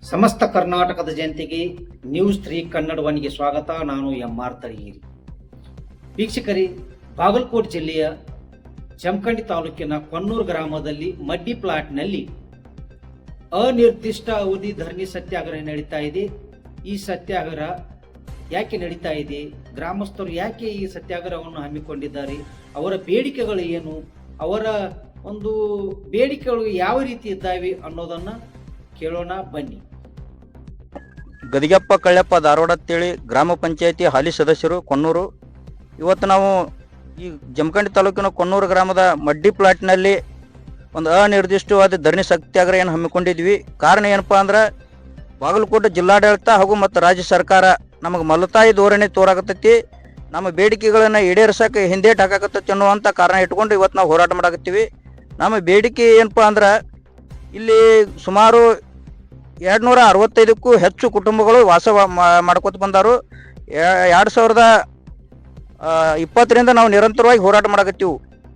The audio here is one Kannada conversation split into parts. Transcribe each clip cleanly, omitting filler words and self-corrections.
ಸಮಸ್ತ ಕರ್ನಾಟಕದ ಜನತೆಗೆ ನ್ಯೂಸ್ 3 ಕನ್ನಡವನಿಗೆ ಸ್ವಾಗತ. ನಾನು MR ತಳಗೇರಿ. ವೀಕ್ಷಕರೇ, ಬಾಗಲಕೋಟೆ ಜಿಲ್ಲೆಯ ಜಮಖಂಡಿ ತಾಲೂಕಿನ ಕೊನ್ನೂರು ಗ್ರಾಮದಲ್ಲಿ ಮಡ್ಡಿ ಪ್ಲಾಟ್ನಲ್ಲಿ ಅನಿರ್ದಿಷ್ಟ ಅವಧಿ ಧರಣಿ ಸತ್ಯಾಗ್ರಹ ನಡೀತಾ ಇದೆ. ಈ ಸತ್ಯಾಗ್ರಹ ಯಾಕೆ ನಡೀತಾ ಇದೆ, ಗ್ರಾಮಸ್ಥರು ಯಾಕೆ ಈ ಸತ್ಯಾಗ್ರಹವನ್ನು ಹಮ್ಮಿಕೊಂಡಿದ್ದಾರೆ, ಅವರ ಬೇಡಿಕೆಗಳು ಏನು, ಅವರ ಒಂದು ಬೇಡಿಕೆಗಳು ಯಾವ ರೀತಿ ಇದ್ದಾವೆ ಅನ್ನೋದನ್ನ ಕೇಳೋಣ ಬನ್ನಿ. ಗದಿಗೆಪ್ಪ ಕಳ್ಳೆಪ್ಪ ಧಾರವಾಡ ಅಂತೇಳಿ ಗ್ರಾಮ ಪಂಚಾಯತಿ ಹಾಲಿ ಸದಸ್ಯರು ಕೊನ್ನೂರು. ಇವತ್ತು ನಾವು ಈ ಜಮಖಂಡಿ ತಾಲೂಕಿನ ಕೊನ್ನೂರು ಗ್ರಾಮದ ಮಡ್ಡಿ ಪ್ಲಾಟ್ನಲ್ಲಿ ಒಂದು ಅನಿರ್ದಿಷ್ಟವಾದ ಧರಣಿ ಸತ್ಯಾಗ್ರಹ ಏನು ಹಮ್ಮಿಕೊಂಡಿದ್ವಿ. ಕಾರಣ ಏನಪ್ಪಾ ಅಂದ್ರೆ ಬಾಗಲಕೋಟೆ ಜಿಲ್ಲಾಡಳಿತ ಹಾಗೂ ಮತ್ತು ರಾಜ್ಯ ಸರ್ಕಾರ ನಮಗೆ ಮಲತಾಯಿ ಧೋರಣೆ ತೋರಾಕತ್ತೈತಿ, ನಮ್ಮ ಬೇಡಿಕೆಗಳನ್ನು ಈಡೇರಿಸಕ್ಕೆ ಹಿಂದೇಟು ಹಾಕಾಕತ್ತೈತಿ ಅನ್ನುವಂಥ ಕಾರಣ ಇಟ್ಕೊಂಡು ಇವತ್ತು ನಾವು ಹೋರಾಟ ಮಾಡಾಕತ್ತೀವಿ. ನಮ್ಮ ಬೇಡಿಕೆ ಏನಪ್ಪಾ ಅಂದ್ರೆ ಇಲ್ಲಿ ಸುಮಾರು 265ಕ್ಕೂ ಹೆಚ್ಚು ಕುಟುಂಬಗಳು ವಾಸ ಮಾಡ್ಕೊತ ಬಂದಾರು. 2020ರಿಂದ ನಾವು ನಿರಂತರವಾಗಿ ಹೋರಾಟ ಮಾಡಕತ್ತೀವಿ.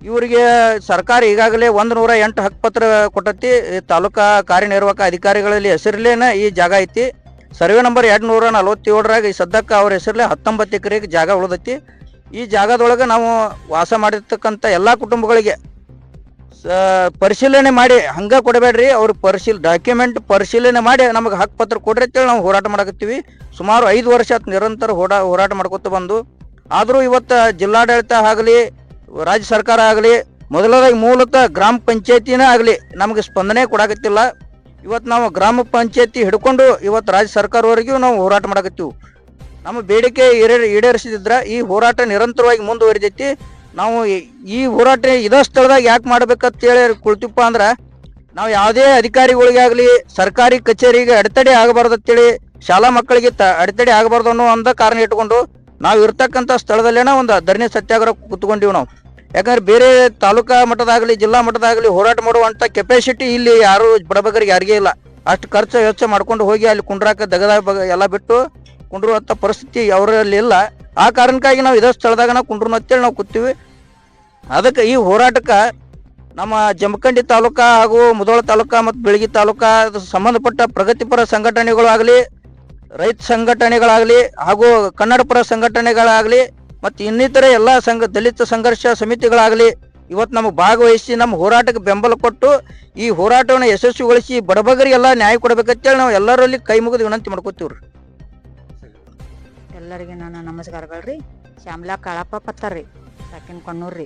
ಇವರಿಗೆ ಸರ್ಕಾರ ಈಗಾಗಲೇ 108 ಹಕ್ಕುಪತ್ರ ಕೊಟ್ಟತಿ. ತಾಲೂಕಾ ಕಾರ್ಯನಿರ್ವಾಹಕ ಅಧಿಕಾರಿಗಳಲ್ಲಿ ಹೆಸರಲ್ಲೇನ ಈ ಜಾಗ ಐತಿ. ಸರ್ವೆ ನಂಬರ್ 247ರಾಗ ಈ ಸದ್ಯಕ್ಕೆ ಅವ್ರ ಹೆಸರಲ್ಲೇ 19 ಎಕರೆಗೆ ಜಾಗ ಉಳಿದೈತಿ. ಈ ಜಾಗದೊಳಗೆ ನಾವು ವಾಸ ಮಾಡಿರ್ತಕ್ಕಂಥ ಎಲ್ಲ ಕುಟುಂಬಗಳಿಗೆ ಪರಿಶೀಲನೆ ಮಾಡಿ ಹಂಗೆ ಕೊಡಬೇಡ್ರಿ, ಅವ್ರು ಡಾಕ್ಯುಮೆಂಟ್ ಪರಿಶೀಲನೆ ಮಾಡಿ ನಮಗೆ ಹಕ್ಕುಪತ್ರ ಕೊಡ್ರಿ ಅಂತೇಳಿ ನಾವು ಹೋರಾಟ ಮಾಡಕತ್ತೀವಿ. ಸುಮಾರು 5 ವರ್ಷ ನಿರಂತರ ಹೋರಾಟ ಮಾಡ್ಕೊತ ಬಂದು ಆದರೂ ಇವತ್ತು ಜಿಲ್ಲಾಡಳಿತ ಆಗಲಿ ರಾಜ್ಯ ಸರ್ಕಾರ ಆಗಲಿ ಮೊದಲದಾಗಿ ಮೂಲತಃ ಗ್ರಾಮ ಪಂಚಾಯತಿನೇ ಆಗಲಿ ನಮಗೆ ಸ್ಪಂದನೆ ಕೊಡಾಕತ್ತಿಲ್ಲ. ಇವತ್ತು ನಾವು ಗ್ರಾಮ ಪಂಚಾಯತಿ ಹಿಡ್ಕೊಂಡು ಇವತ್ತು ರಾಜ್ಯ ಸರ್ಕಾರವರೆಗೂ ನಾವು ಹೋರಾಟ ಮಾಡಕತ್ತೀವಿ. ನಮ್ಮ ಬೇಡಿಕೆ ಈಡೇರಿಸಿದ್ರೆ ಈ ಹೋರಾಟ ನಿರಂತರವಾಗಿ ಮುಂದುವರಿದೈತಿ. ನಾವು ಈ ಹೋರಾಟ ಇದೇ ಸ್ಥಳದಾಗ ಯಾಕೆ ಮಾಡ್ಬೇಕಂತೇಳಿ ಕುಳ್ತಿಪ್ಪ ಅಂದ್ರೆ ನಾವು ಯಾವುದೇ ಅಧಿಕಾರಿಗಳಿಗಾಗಲಿ ಸರ್ಕಾರಿ ಕಚೇರಿಗೆ ಅಡೆತಡೆ ಆಗಬಾರ್ದು ಅಂತೇಳಿ, ಶಾಲಾ ಮಕ್ಕಳಿಗೆ ಅಡೆತಡೆ ಆಗಬಾರ್ದು ಅನ್ನೋ ಒಂದು ಕಾರಣ ಇಟ್ಕೊಂಡು ನಾವು ಇರ್ತಕ್ಕಂಥ ಸ್ಥಳದಲ್ಲೇನ ಒಂದು ಧರಣಿ ಸತ್ಯಾಗ್ರಹ ಕೂತ್ಕೊಂಡಿವಿ ನಾವು. ಯಾಕಂದ್ರೆ ಬೇರೆ ತಾಲೂಕಾ ಮಟ್ಟದಾಗಲಿ ಜಿಲ್ಲಾ ಮಟ್ಟದಾಗಲಿ ಹೋರಾಟ ಮಾಡುವಂಥ ಕೆಪಾಸಿಟಿ ಇಲ್ಲಿ ಯಾರು ಬಡಬಗರಿಗೆ ಯಾರಿಗೇ ಇಲ್ಲ. ಅಷ್ಟು ಖರ್ಚು ವೆಚ್ಚ ಮಾಡ್ಕೊಂಡು ಹೋಗಿ ಅಲ್ಲಿ ಕುಂಡ್ರಾಕ ಎಲ್ಲ ಬಿಟ್ಟು ಕುಂಡ್ರುವಂಥ ಪರಿಸ್ಥಿತಿ ಅವರಲ್ಲಿ ಇಲ್ಲ. ಆ ಕಾರಣಕ್ಕಾಗಿ ನಾವು ಇದೇ ಸ್ಥಳದಾಗ ನಾವು ಕುಂಡ್ರು ಅಂತೇಳಿ ನಾವು ಕೂತೀವಿ. ಅದಕ್ಕೆ ಈ ಹೋರಾಟಕ್ಕೆ ನಮ್ಮ ಜಮಖಂಡಿ ತಾಲೂಕಾ ಹಾಗೂ ಮುಧೋಳ ತಾಲೂಕಾ ಮತ್ತು ಬೆಳಗಿ ತಾಲೂಕಾ ಸಂಬಂಧಪಟ್ಟ ಪ್ರಗತಿಪರ ಸಂಘಟನೆಗಳಾಗಲಿ, ರೈತ ಸಂಘಟನೆಗಳಾಗಲಿ ಹಾಗೂ ಕನ್ನಡಪರ ಸಂಘಟನೆಗಳಾಗಲಿ ಮತ್ತು ಇನ್ನಿತರ ಎಲ್ಲ ದಲಿತ ಸಂಘರ್ಷ ಸಮಿತಿಗಳಾಗಲಿ ಇವತ್ತು ನಮಗೆ ಭಾಗವಹಿಸಿ ನಮ್ಮ ಹೋರಾಟಕ್ಕೆ ಬೆಂಬಲ ಕೊಟ್ಟು ಈ ಹೋರಾಟವನ್ನು ಯಶಸ್ವಿಗೊಳಿಸಿ ಬಡಬಗರಿಗೆಲ್ಲ ನ್ಯಾಯ ಕೊಡಬೇಕಂತೇಳಿ ನಾವು ಎಲ್ಲರಲ್ಲಿ ಕೈ ಮುಗಿದು ವಿನಂತಿ ಮಾಡ್ಕೋತೀವ್ರಿ. ಎಲ್ಲರಿಗೆ ನನ್ನ ನಮಸ್ಕಾರಗಳು ರೀ. ಶ್ಯಾಮಲಾ ಕಾಳಪ್ಪ ಪತ್ತಾರ್ರಿ, ಸಾಕಿನ ಕೊನ್ನೂರು ರೀ.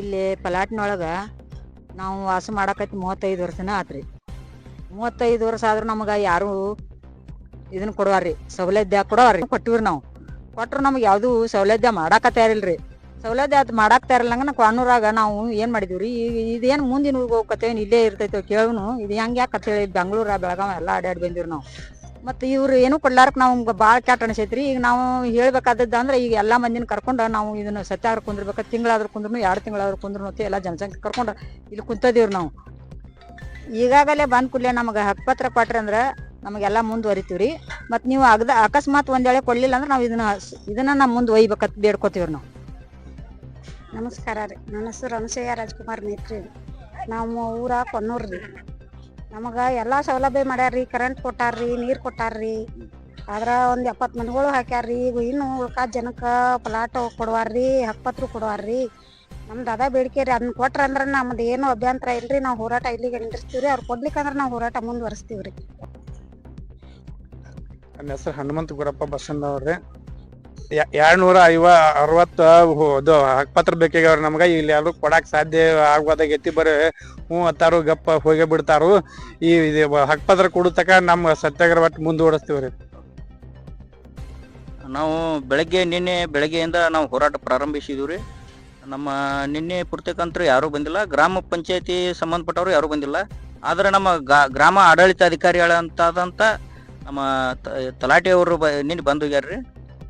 ಇಲ್ಲಿ ಪಲಾಟ್ನೊಳಗೆ ನಾವು ವಾಸ ಮಾಡಕೈತಿ 35 ವರ್ಷನ ಆತ್ರಿ. 35 ವರ್ಷ ಆದ್ರೂ ನಮಗೆ ಯಾರು ಇದನ್ನ ಕೊಡುವಾರ್ರಿ, ಸೌಲಭ್ಯ ಕೊಡೋವ್ರಿ. ಕೊಟ್ಟಿವ್ರಿ ನಾವು, ಕೊಟ್ಟರು ನಮ್ಗೆ ಯಾವುದು ಸೌಲಭ್ಯ ಮಾಡಾಕತ್ತಾರಿಲ್ರಿ. ಸೌಲಭ್ಯ ಅದು ಮಾಡಾಕ್ತಾ ಇರಲ್ಲಂಗ ನಾವು ಕೊನ್ನೂರಾಗ ನಾವು ಏನು ಮಾಡಿದೀವಿ ರೀ, ಇದೇನು ಮುಂದಿನ ಹೋಗ್ಕತ್ತೇನು ಇಲ್ಲೇ ಇರ್ತೈತೆ ಕೇಳೋನು, ಇದು ಹೆಂಗೆ ಯಾಕೆ ಅಂತೇಳಿ ಬೆಂಗಳೂರು ಬೆಳಗಾವಿ ಎಲ್ಲ ಅಡ್ಡಾಡಿ ಬಂದಿವ್ರಿ ನಾವು. ಮತ್ತು ಇವ್ರು ಏನೂ ಕೊಡ್ಲಾರಕ್ಕೆ ನಮ್ಗೆ ಭಾಳ ಕೆಟ್ಟ ಅನಿಸೈತಿ ರೀ. ಈಗ ನಾವು ಹೇಳ್ಬೇಕಾದದ್ದು ಅಂದ್ರೆ ಈಗ ಎಲ್ಲ ಮಂದಿನ ಕರ್ಕೊಂಡು ನಾವು ಇದನ್ನು ಸತ್ಯಾಗ್ರಹ ಕುಂದಿರ್ಬೇಕು. ತಿಂಗಳಾದ್ರೂ ಕುಂದ್ರು 2 ತಿಂಗಳಾದ್ರೂ ಕುಂದ್ರು ಅಂತ ಎಲ್ಲ ಜನಸಂಖ್ಯೆ ಕರ್ಕೊಂಡು ಇಲ್ಲಿ ಕುಂತದೀವ್ರಿ ನಾವು. ಈಗಾಗಲೇ ಬಂದ್ ಕೂಡಲೇ ನಮಗೆ ಹಕ್ಕುಪತ್ರ ಕೊಟ್ರಿ ಅಂದ್ರೆ ನಮಗೆಲ್ಲ ಮುಂದುವರಿತೀವಿ ರೀ. ಮತ್ತು ನೀವು ಅಕಸ್ಮಾತ್ ಒಂದೇಳೆ ಕೊಡಲಿಲ್ಲ ಅಂದ್ರೆ ನಾವು ಇದನ್ನ ನಾವು ಮುಂದೆ ಒಯ್ಬೇಕಂತ ಬೇಡ್ಕೋತೀವ್ರಿ ನಾವು. ನಮಸ್ಕಾರ ರೀ. ನನ್ನ ಹೆಸರು ಅನಸೂಯ ರಾಜ್ಕುಮಾರ್ ಮೇತ್ರಿ. ನಾವು ಊರ ಕೊನ್ನೂರು ರೀ. ನಮಗೆ ಎಲ್ಲ ಸೌಲಭ್ಯ ಮಾಡ್ಯಾರ್ರಿ, ಕರೆಂಟ್ ಕೊಟ್ಟಾರ್ರಿ, ನೀರು ಕೊಟ್ಟಾರ್ರಿ. ಆದ್ರೆ ಒಂದು 70 ಮನೆಗಳು ಹಾಕ್ಯಾರ್ರಿ. ಈಗ ಇನ್ನು ಉಳ್ಕಾದ ಜನಕ್ಕೆ ಪ್ಲಾಟ್ ಕೊಡುವಾರ್ರಿ, ಹಕ್ಕುಪತ್ರ ಕೊಡುವಾರ್ರಿ. ನಮ್ದು ಅದ ಬೇಡಿಕೆ ರೀ. ಅದನ್ನ ಕೊಟ್ರ ಅಂದ್ರೆ ನಮ್ದು ಏನು ಅಭ್ಯಂತರ ಇಲ್ರಿ. ನಾವು ಹೋರಾಟ ಇಲ್ಲಿಗೆ ನಿಂದಿರ್ತೀವಿ ರೀ. ಅವ್ರು ಕೊಡ್ಲಿಕ್ಕಂದ್ರೆ ನಾವು ಹೋರಾಟ ಮುಂದುವರಿಸ್ತೀವಿ ರೀ. ನನ್ನ ಹೆಸರು ಹನುಮಂತ ಗುರಪ್ಪ ಬಸಣ್ಣವ್ರಿ. 260 ಹಕ್ಕುಪತ್ರ ಬೇಕಾಗ್ಯಾವ್ರಿ ನಮ್ಗೆ. ಇಲ್ಲಿ ಯಾರು ಕೊಡಕ್ಕೆ ಸಾಧ್ಯ ಆಗ್ಬೋದಾಗೈತಿ. ಬರೀ ಹ್ಞೂ ಅತ್ತಾರು ಗಪ್ಪ ಹೋಗೇ ಬಿಡ್ತಾರು. ಈ ಹಕ್ಕುಪತ್ರ ಕೊಡೋ ತಕ ನಮ್ಮ ಸತ್ಯಾಗ್ರಹ ಒಟ್ಟು ಮುಂದುವರಿಸ್ತೀವಿ ರೀ. ನಾವು ನಿನ್ನೆ ಬೆಳಗ್ಗೆಯಿಂದ ನಾವು ಹೋರಾಟ ಪ್ರಾರಂಭಿಸಿದ್ದೀವಿ ರೀ. ನಮ್ಮ ನಿನ್ನೆ ಪೂರ್ತಕ್ಕಂತರು ಯಾರೂ ಬಂದಿಲ್ಲ, ಗ್ರಾಮ ಪಂಚಾಯತಿ ಸಂಬಂಧಪಟ್ಟವರು ಯಾರೂ ಬಂದಿಲ್ಲ. ಆದರೆ ನಮ್ಮ ಗ್ರಾಮ ಆಡಳಿತಾಧಿಕಾರಿಗಳಂತಾದಂಥ ನಮ್ಮ ತಲಾಟೆಯವರು ನಿನ್ನೆ ಬಂದು ಹೋಗ್ಯಾರ್ರಿ.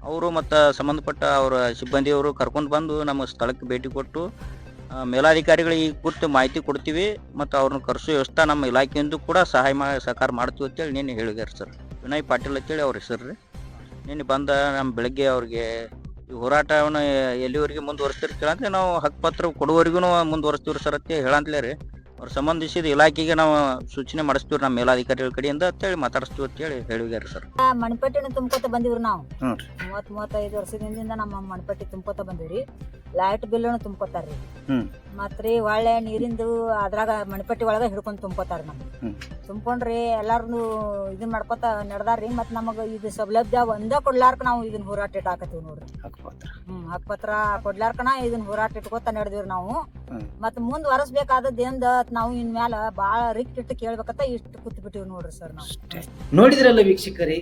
ಅವರು ಮತ್ತು ಸಂಬಂಧಪಟ್ಟ ಅವರ ಸಿಬ್ಬಂದಿಯವರು ಕರ್ಕೊಂಡು ಬಂದು ನಮ್ಮ ಸ್ಥಳಕ್ಕೆ ಭೇಟಿ ಕೊಟ್ಟು ಮೇಲಾಧಿಕಾರಿಗಳಿಗೆ ಈ ಕುರಿತು ಮಾಹಿತಿ ಕೊಡ್ತೀವಿ ಮತ್ತು ಅವ್ರನ್ನ ಕರೆಸೋ ವ್ಯವಸ್ಥೆ ನಮ್ಮ ಇಲಾಖೆಯಿಂದ ಕೂಡ ಸಹಕಾರ ಮಾಡ್ತೀವಿ ಅಂತೇಳಿ ನಿನ್ನೆ ಹೇಳಿದ್ದಾರೆ ಸರ್. ವಿನಯ್ ಪಾಟೀಲ್ ಅಂತೇಳಿ ಅವ್ರ ಹೆಸರು ರೀ. ನಿನ್ನೆ ಬಂದ ನಮ್ಮ ಬೆಳಗ್ಗೆ ಅವ್ರಿಗೆ ಈ ಹೋರಾಟವನ್ನು ಎಲ್ಲಿವರೆಗೆ ಮುಂದುವರಿಸ್ತೀರಿ ಕೇಳಂದ್ರೆ ನಾವು ಹಕ್ಕುಪತ್ರ ಕೊಡುವವರೆಗೂ ಮುಂದುವರಿಸ್ತೀವಿ ಸರ್ ಅಂತ ಹೇಳಂತಲೇ ರೀ. ಅವ್ರ ಸಂಬಂಧಿಸಿದ ಇಲಾಖೆಗೆ ನಾವು ಸೂಚನೆ ಮಾಡಿಸ್ತೀವಿ ನಮ್ಮ ಮೇಲಾಧಿಕಾರಿಗಳ ಕಡೆಯಿಂದ ಅಂತೇಳಿ ಮಾತಾಡಿಸ್ತೀವಿ ಅಂತೇಳಿ ಹೇಳಿವ್ಯಾರ ಸರ್. ಮಣಪಟ್ಟಿನ ತುಂಬ್ಕೊತ ಬಂದಿವ್ರಿ ನಾವು ಹ್ಞೂ ರೀ. 35 ವರ್ಷದಿಂದ ನಮ್ಮ ಮಣಪಟ್ಟಿ ತುಂಬ್ಕೊತ ಬಂದಿವ್ರಿ. ಲೈಟ್ ಬಿಲ್ನು ತುಂಬ್ಕೊತಾರ್ರಿ. ಹ್ಮ್. ಮತ್ರಿ ಒಳ್ಳೆ ನೀರಿಂದು ಅದ್ರಾಗ ಮಣಪಟ್ಟಿ ಒಳಗ ಹಿಡ್ಕೊಂಡ್ ತುಂಬ್ಕೊತಾರ ನಮ್ಗೆ. ತುಂಬ್ಕೊಂಡ್ರಿ ಎಲ್ಲಾರು ಇದನ್ ಮಾಡ್ಕೊತ ನಡ್ದಾರ್ರಿ. ಮತ್ ನಮಗ ಇದು ಸೌಲಭ್ಯ ಒಂದ ಕೊಡ್ಲಾರ್ಕ ನಾವು ಇದನ್ನ ಹೋರಾಟ ಇಟ್ಟಾಕತ್ತೀವಿ ನೋಡ್ರಿ. ಹಕ್ಕುಪತ್ರ ಕೊಡ್ಲಾರ್ಕನ ಇದನ್ನ ಹೋರಾಟ ಇಟ್ಕೊತ ನಡೆದಿವ್ರಿ ನಾವು. ಮತ್ ಮುಂದ್ ವರಸ್ಬೇಕಾದದ್ದೇಂದ ನಾವು ಇನ್ ಮ್ಯಾಲ ಬಾಳ ರಿಕ್ಕಿಟ್ಟು ಕೇಳ್ಬೇಕಂತ ಇಷ್ಟು ಕೂತ್ ಬಿಟ್ಟಿವಿ ನೋಡ್ರಿ ಸರ್ ನಾವು. ನೋಡಿದ್ರಲ್ಲ ವೀಕ್ಷಕರೇ,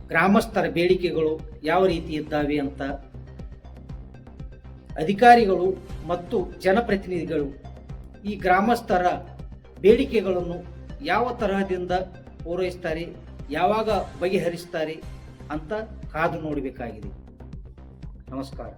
ಗ್ರಾಮಸ್ಥರ ಬೇಡಿಕೆಗಳು ಯಾವ ರೀತಿ ಇದ್ದಾವೆ ಅಂತ ಅಧಿಕಾರಿಗಳು ಮತ್ತು ಜನಪ್ರತಿನಿಧಿಗಳು ಈ ಗ್ರಾಮಸ್ಥರ ಬೇಡಿಕೆಗಳನ್ನು ಯಾವ ತರಹದಿಂದ ಪೂರೈಸ್ತಾರೆ, ಯಾವಾಗ ಬಗೆಹರಿಸ್ತಾರೆ ಅಂತ ಕಾದು ನೋಡಬೇಕಾಗಿದೆ. ನಮಸ್ಕಾರ.